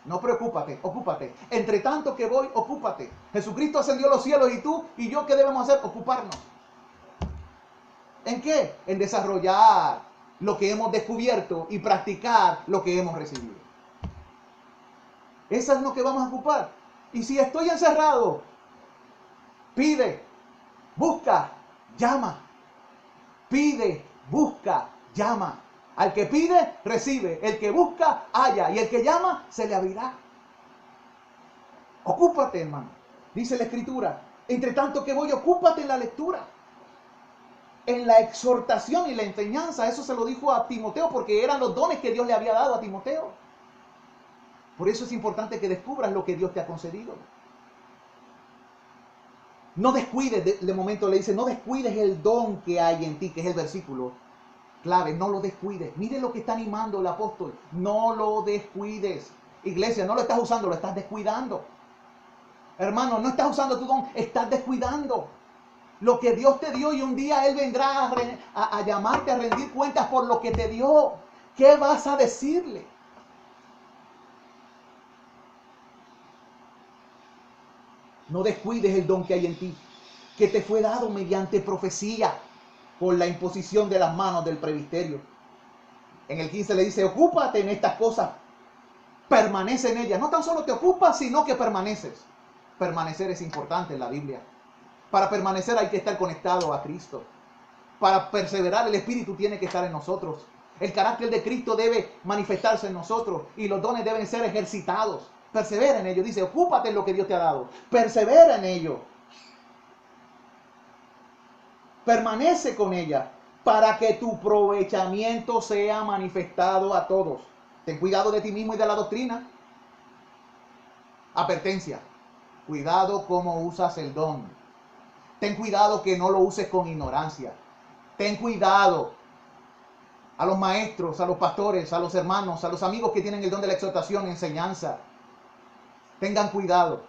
No preocúpate, ocúpate. Entre tanto que voy, ocúpate. Jesucristo ascendió a los cielos y tú y yo, ¿qué debemos hacer? Ocuparnos. ¿En qué? En desarrollar lo que hemos descubierto y practicar lo que hemos recibido. Eso es lo que vamos a ocupar. Y si estoy encerrado, pide, busca, llama. Pide, busca, llama. Al que pide, recibe. El que busca, halla. Y el que llama, se le abrirá. Ocúpate, hermano. Dice la Escritura. Entre tanto que voy, ocúpate en la lectura, en la exhortación y la enseñanza. Eso se lo dijo a Timoteo porque eran los dones que Dios le había dado a Timoteo. Por eso es importante que descubras lo que Dios te ha concedido. No descuides, de momento le dice, no descuides el don que hay en ti, que es el versículo clave, no lo descuides. Mire lo que está animando el apóstol, no lo descuides. Iglesia, no lo estás usando, lo estás descuidando. Hermano, no estás usando tu don, estás descuidando lo que Dios te dio y un día Él vendrá a llamarte a rendir cuentas por lo que te dio. ¿Qué vas a decirle? No descuides el don que hay en ti, que te fue dado mediante profecía, por la imposición de las manos del presbiterio. En el 15 le dice, ocúpate en estas cosas, permanece en ellas. No tan solo te ocupas, sino que permaneces. Permanecer es importante en la Biblia. Para permanecer hay que estar conectado a Cristo. Para perseverar, el Espíritu tiene que estar en nosotros. El carácter de Cristo debe manifestarse en nosotros y los dones deben ser ejercitados. Persevera en ello. Dice, ocúpate en lo que Dios te ha dado. Persevera en ello. Permanece con ella para que tu aprovechamiento sea manifestado a todos. Ten cuidado de ti mismo y de la doctrina. Advertencia. Cuidado cómo usas el don. Ten cuidado que no lo uses con ignorancia. Ten cuidado. A los maestros, a los pastores, a los hermanos, a los amigos que tienen el don de la exhortación y enseñanza. Tengan cuidado.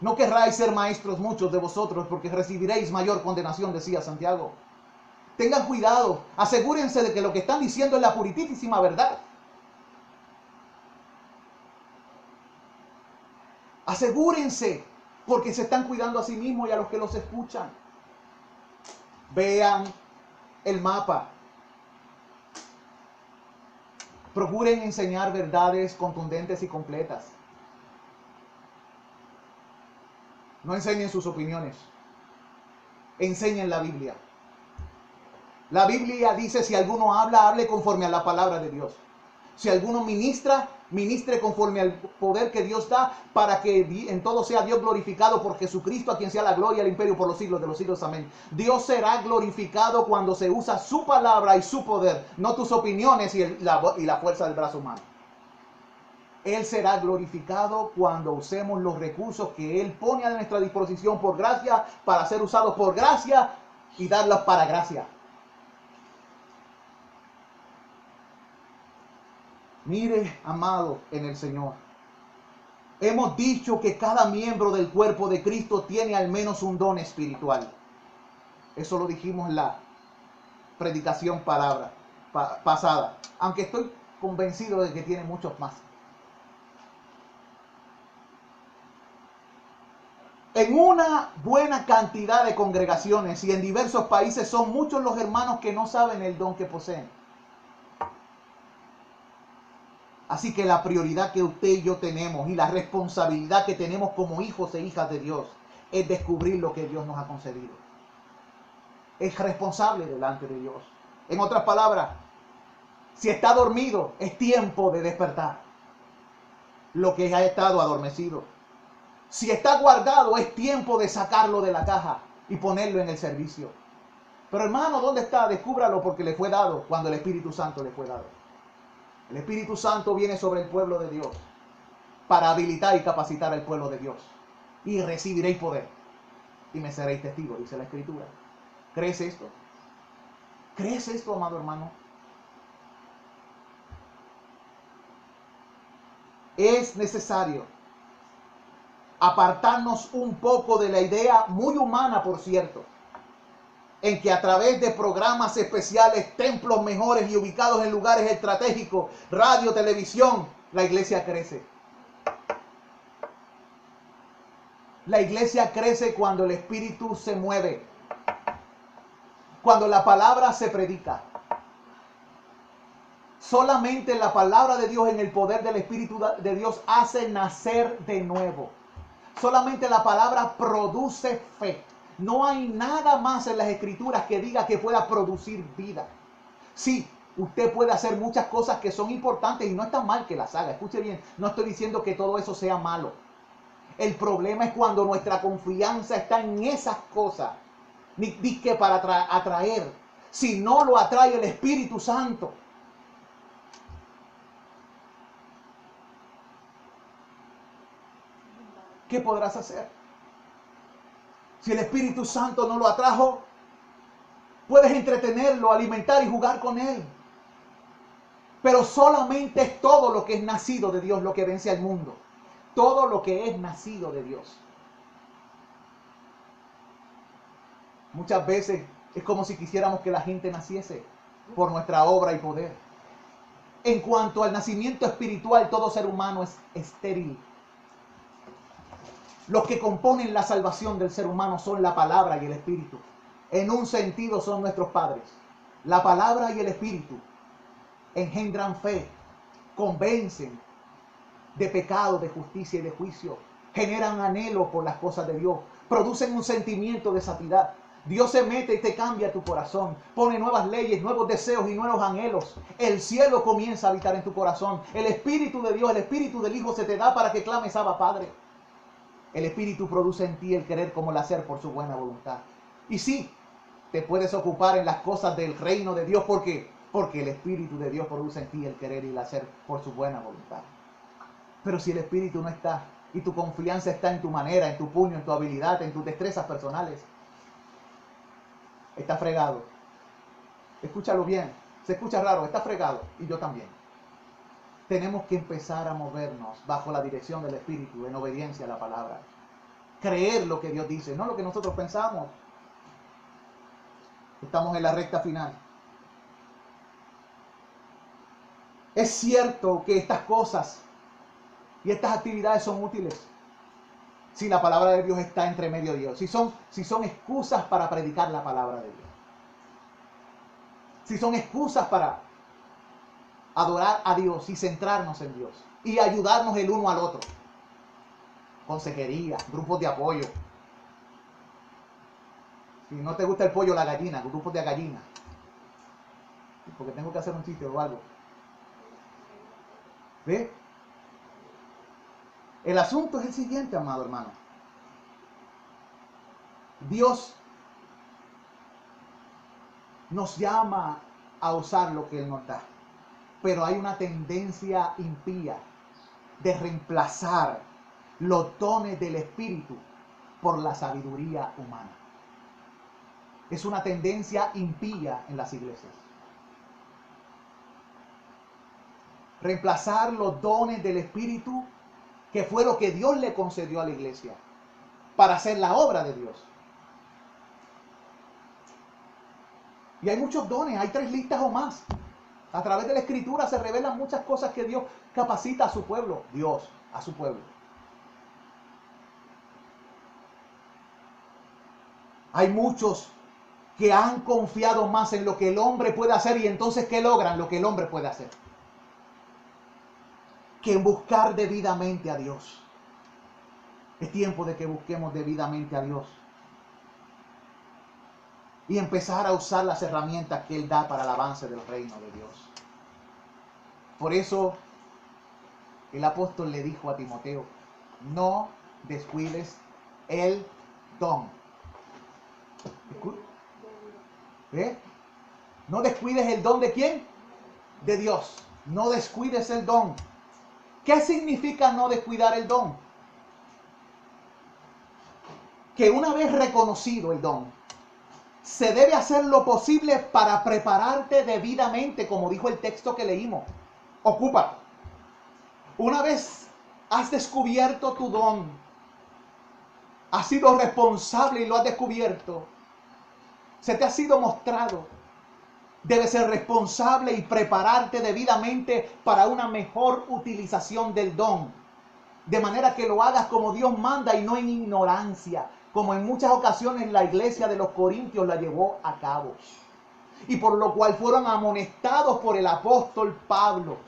No querráis ser maestros muchos de vosotros, porque recibiréis mayor condenación, decía Santiago. Tengan cuidado, asegúrense de que lo que están diciendo es la puritísima verdad. Asegúrense, porque se están cuidando a sí mismos y a los que los escuchan. Vean el mapa. Procuren enseñar verdades contundentes y completas. No enseñen sus opiniones. Enseñen la Biblia. La Biblia dice, si alguno habla, hable conforme a la palabra de Dios. Si alguno ministra, ministre conforme al poder que Dios da, para que en todo sea Dios glorificado por Jesucristo, a quien sea la gloria y el imperio por los siglos de los siglos. Amén. Dios será glorificado cuando se usa su palabra y su poder, no tus opiniones y la fuerza del brazo humano. Él será glorificado cuando usemos los recursos que Él pone a nuestra disposición por gracia, para ser usados por gracia y darlos para gracia. Mire, amado en el Señor, hemos dicho que cada miembro del cuerpo de Cristo tiene al menos un don espiritual. Eso lo dijimos en la predicación pasada, aunque estoy convencido de que tiene muchos más. En una buena cantidad de congregaciones y en diversos países son muchos los hermanos que no saben el don que poseen. Así que la prioridad que usted y yo tenemos y la responsabilidad que tenemos como hijos e hijas de Dios es descubrir lo que Dios nos ha concedido. Es responsable delante de Dios. En otras palabras, si está dormido, es tiempo de despertar lo que ha estado adormecido. Si está guardado, es tiempo de sacarlo de la caja y ponerlo en el servicio. Pero hermano, ¿dónde está? Descúbralo, porque le fue dado cuando el Espíritu Santo le fue dado. El Espíritu Santo viene sobre el pueblo de Dios para habilitar y capacitar al pueblo de Dios. Y recibiréis poder y me seréis testigos, dice la Escritura. ¿Crees esto? ¿Crees esto, amado hermano? Es necesario apartarnos un poco de la idea, muy humana por cierto, en que a través de programas especiales, templos mejores y ubicados en lugares estratégicos, radio, televisión, la iglesia crece. La iglesia crece cuando el Espíritu se mueve, cuando la palabra se predica. Solamente la palabra de Dios en el poder del Espíritu de Dios hace nacer de nuevo. Solamente la palabra produce fe. No hay nada más en las Escrituras que diga que pueda producir vida. Sí, usted puede hacer muchas cosas que son importantes y no está mal que las haga. Escuche bien, no estoy diciendo que todo eso sea malo. El problema es cuando nuestra confianza está en esas cosas. Ni que para atraer. Si no lo atrae el Espíritu Santo. ¿Qué podrás hacer? Si el Espíritu Santo no lo atrajo, puedes entretenerlo, alimentar y jugar con él. Pero solamente es todo lo que es nacido de Dios lo que vence al mundo. Todo lo que es nacido de Dios. Muchas veces es como si quisiéramos que la gente naciese por nuestra obra y poder. En cuanto al nacimiento espiritual, todo ser humano es estéril. Los que componen la salvación del ser humano son la palabra y el espíritu. En un sentido son nuestros padres. La palabra y el espíritu engendran fe, convencen de pecado, de justicia y de juicio. Generan anhelo por las cosas de Dios. Producen un sentimiento de santidad. Dios se mete y te cambia tu corazón. Pone nuevas leyes, nuevos deseos y nuevos anhelos. El cielo comienza a habitar en tu corazón. El Espíritu de Dios, el Espíritu del Hijo se te da para que clames Abba Padre. El Espíritu produce en ti el querer como el hacer por su buena voluntad. Y sí, te puedes ocupar en las cosas del reino de Dios. ¿Por qué? Porque el Espíritu de Dios produce en ti el querer y el hacer por su buena voluntad. Pero si el Espíritu no está y tu confianza está en tu manera, en tu puño, en tu habilidad, en tus destrezas personales, está fregado. Escúchalo bien. Se escucha raro, está fregado. Y yo también. Tenemos que empezar a movernos bajo la dirección del Espíritu, en obediencia a la palabra. Creer lo que Dios dice, no lo que nosotros pensamos. Estamos en la recta final. Es cierto que estas cosas y estas actividades son útiles si la palabra de Dios está entre medio de Dios. Si son excusas para predicar la palabra de Dios. Si son excusas para adorar a Dios y centrarnos en Dios y ayudarnos el uno al otro. Consejería, grupos de apoyo. Si no te gusta el pollo, la gallina, grupos de gallina. Porque tengo que hacer un chiste o algo. ¿Ve? El asunto es el siguiente, amado hermano. Dios nos llama a usar lo que Él nos da. Pero hay una tendencia impía de reemplazar los dones del Espíritu por la sabiduría humana. Es una tendencia impía en las iglesias. Reemplazar los dones del Espíritu, que fue lo que Dios le concedió a la iglesia, para hacer la obra de Dios. Y hay muchos dones, hay 3 listas o más. A través de la Escritura se revelan muchas cosas que Dios capacita a su pueblo. Dios, a su pueblo. Hay muchos que han confiado más en lo que el hombre puede hacer y entonces ¿qué logran? Lo que el hombre puede hacer. Que en buscar debidamente a Dios. Es tiempo de que busquemos debidamente a Dios. Y empezar a usar las herramientas que Él da para el avance del reino de Dios. Por eso el apóstol le dijo a Timoteo, no descuides el don. ¿Eh? No descuides el don ¿de quién? De Dios. No descuides el don. ¿Qué significa no descuidar el don? Que una vez reconocido el don, se debe hacer lo posible para prepararte debidamente, como dijo el texto que leímos. Ocupa. Una vez has descubierto tu don, has sido responsable y lo has descubierto, se te ha sido mostrado, debes ser responsable y prepararte debidamente para una mejor utilización del don. De manera que lo hagas como Dios manda y no en ignorancia, como en muchas ocasiones la iglesia de los Corintios la llevó a cabo. Y por lo cual fueron amonestados por el apóstol Pablo.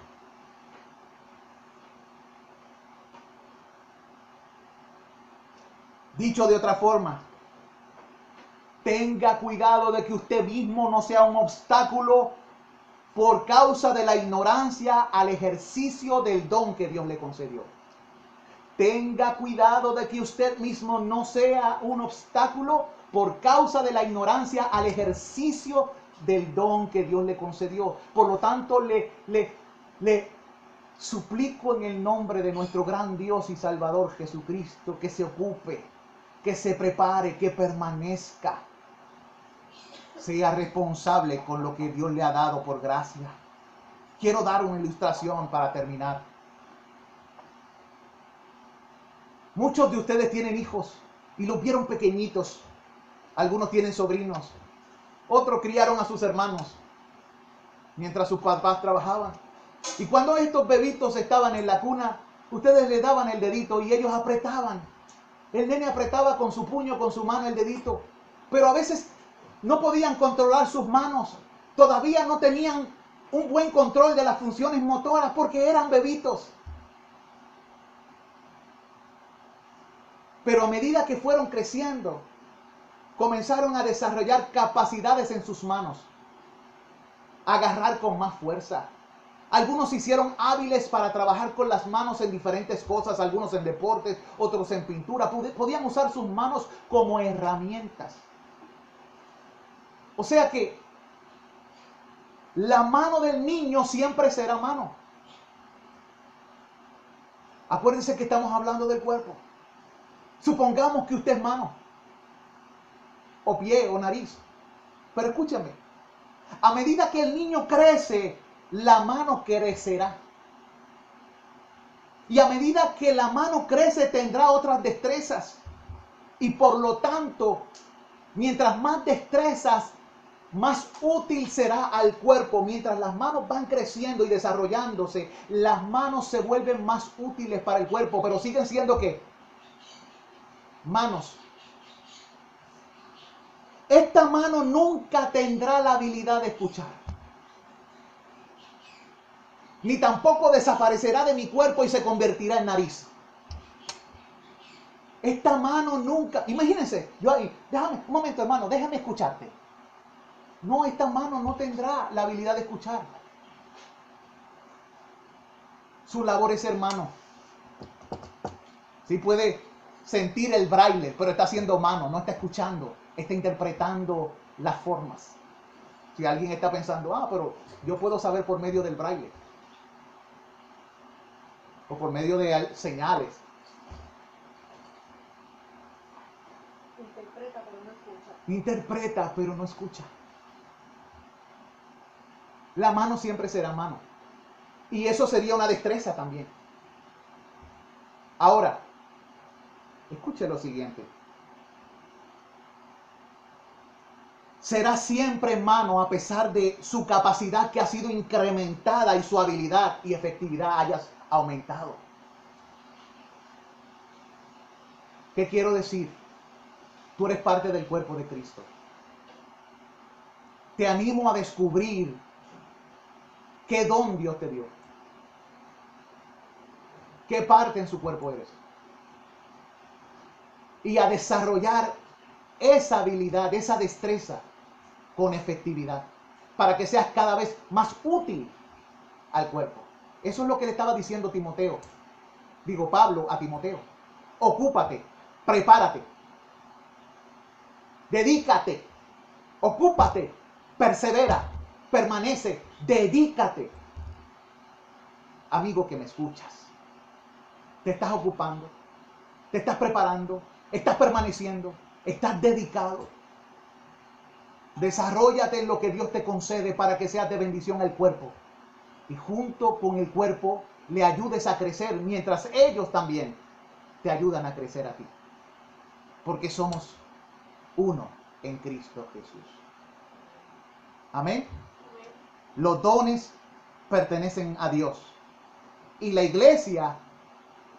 Dicho de otra forma, tenga cuidado de que usted mismo no sea un obstáculo por causa de la ignorancia al ejercicio del don que Dios le concedió. Tenga cuidado de que usted mismo no sea un obstáculo por causa de la ignorancia al ejercicio del don que Dios le concedió. Por lo tanto, le suplico en el nombre de nuestro gran Dios y Salvador Jesucristo que se ocupe, que se prepare, que permanezca. Sea responsable con lo que Dios le ha dado por gracia. Quiero dar una ilustración para terminar. Muchos de ustedes tienen hijos y los vieron pequeñitos. Algunos tienen sobrinos. Otros criaron a sus hermanos mientras sus papás trabajaban. Y cuando estos bebitos estaban en la cuna, ustedes le daban el dedito y ellos apretaban. El nene apretaba con su puño, con su mano el dedito. Pero a veces no podían controlar sus manos. Todavía no tenían un buen control de las funciones motoras porque eran bebitos. Pero a medida que fueron creciendo, comenzaron a desarrollar capacidades en sus manos. A agarrar con más fuerza. Algunos se hicieron hábiles para trabajar con las manos en diferentes cosas, algunos en deportes, otros en pintura. Podían usar sus manos como herramientas. O sea que la mano del niño siempre será mano. Acuérdense que estamos hablando del cuerpo. Supongamos que usted es mano, o pie, o nariz. Pero escúchame, a medida que el niño crece, la mano crecerá. Y a medida que la mano crece, tendrá otras destrezas. Y por lo tanto, mientras más destrezas, más útil será al cuerpo. Mientras las manos van creciendo y desarrollándose, las manos se vuelven más útiles para el cuerpo. Pero siguen siendo ¿qué? Manos. Esta mano nunca tendrá la habilidad de escuchar. Ni tampoco desaparecerá de mi cuerpo y se convertirá en nariz. Esta mano nunca... Imagínense, yo ahí, déjame, un momento hermano, déjame escucharte. No, esta mano no tendrá la habilidad de escuchar. Su labor es ser mano. Sí puede sentir el braille, pero está haciendo mano, no está escuchando, está interpretando las formas. Si alguien está pensando, pero yo puedo saber por medio del braille. O por medio de señales. Interpreta, pero no escucha. Interpreta, pero no escucha. La mano siempre será mano. Y eso sería una destreza también. Ahora, escuche lo siguiente. Será siempre mano a pesar de su capacidad que ha sido incrementada y su habilidad y efectividad haya aumentado. ¿Qué quiero decir? Tú eres parte del cuerpo de Cristo. Te animo a descubrir qué don Dios te dio. ¿Qué parte en su cuerpo eres? Y a desarrollar esa habilidad, esa destreza con efectividad, para que seas cada vez más útil al cuerpo. Eso es lo que le estaba diciendo Pablo a Timoteo. Ocúpate, prepárate, dedícate, ocúpate, persevera, permanece, dedícate. Amigo que me escuchas, te estás ocupando, te estás preparando, estás permaneciendo, estás dedicado. Desarróllate en lo que Dios te concede para que seas de bendición al cuerpo. Y junto con el cuerpo le ayudes a crecer mientras ellos también te ayudan a crecer a ti. Porque somos uno en Cristo Jesús. Amén. Los dones pertenecen a Dios. Y la iglesia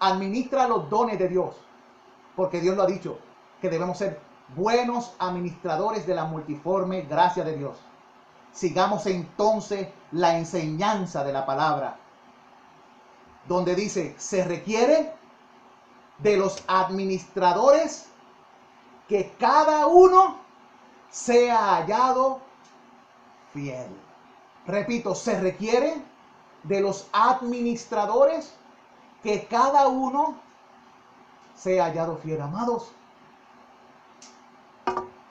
Administra los dones de Dios, porque Dios lo ha dicho, que debemos ser buenos administradores de la multiforme gracia de Dios. Sigamos entonces la enseñanza de la palabra, donde dice, se requiere de los administradores que cada uno sea hallado fiel. Repito, se requiere de los administradores que cada uno sea hallado fiel. Amados,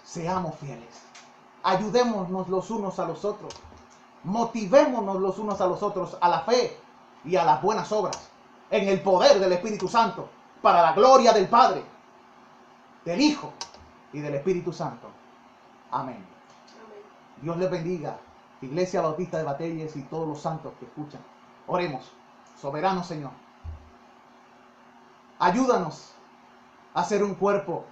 seamos fieles. Ayudémonos los unos a los otros. Motivémonos los unos a los otros a la fe y a las buenas obras, en el poder del Espíritu Santo, para la gloria del Padre, del Hijo y del Espíritu Santo. Amén. Amén. Dios les bendiga, Iglesia Bautista de Batelles y todos los santos que escuchan. Oremos. Soberano Señor, ayúdanos a ser un cuerpo,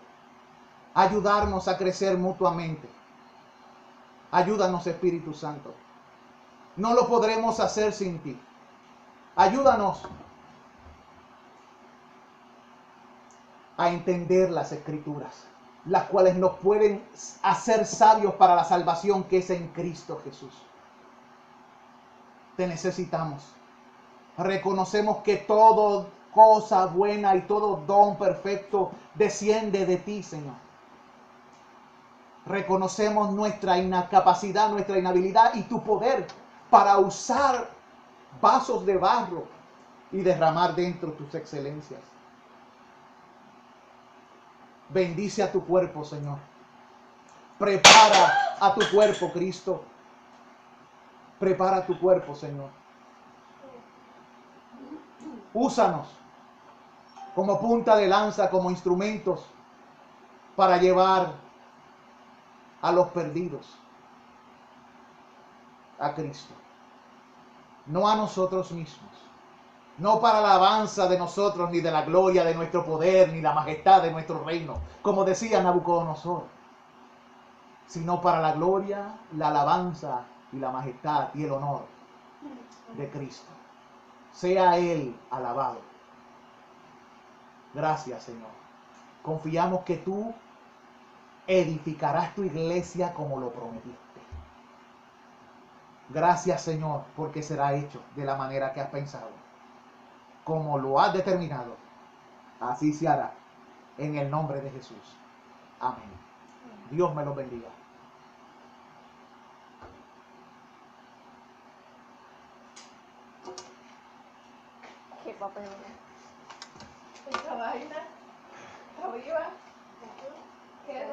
ayudarnos a crecer mutuamente. Ayúdanos, Espíritu Santo. No lo podremos hacer sin ti. Ayúdanos a entender las Escrituras, las cuales nos pueden hacer sabios para la salvación que es en Cristo Jesús. Te necesitamos. Reconocemos que toda cosa buena y todo don perfecto desciende de ti, Señor. Reconocemos nuestra incapacidad, nuestra inhabilidad y tu poder para usar vasos de barro y derramar dentro tus excelencias. Bendice a tu cuerpo, Señor. Prepara a tu cuerpo, Cristo. Prepara tu cuerpo, Señor. Úsanos como punta de lanza, como instrumentos para llevar a los perdidos a Cristo. No a nosotros mismos. No para la alabanza de nosotros, ni de la gloria de nuestro poder, ni la majestad de nuestro reino, como decía Nabucodonosor, sino para la gloria, la alabanza y la majestad y el honor de Cristo. Sea Él alabado. Gracias, Señor. Confiamos que tú edificarás tu iglesia como lo prometiste. Gracias, Señor, porque será hecho de la manera que has pensado. Como lo has determinado, así se hará. En el nombre de Jesús. Amén. Dios me los bendiga. ¿Qué papel? Esta vaina, está viva. ¿Qué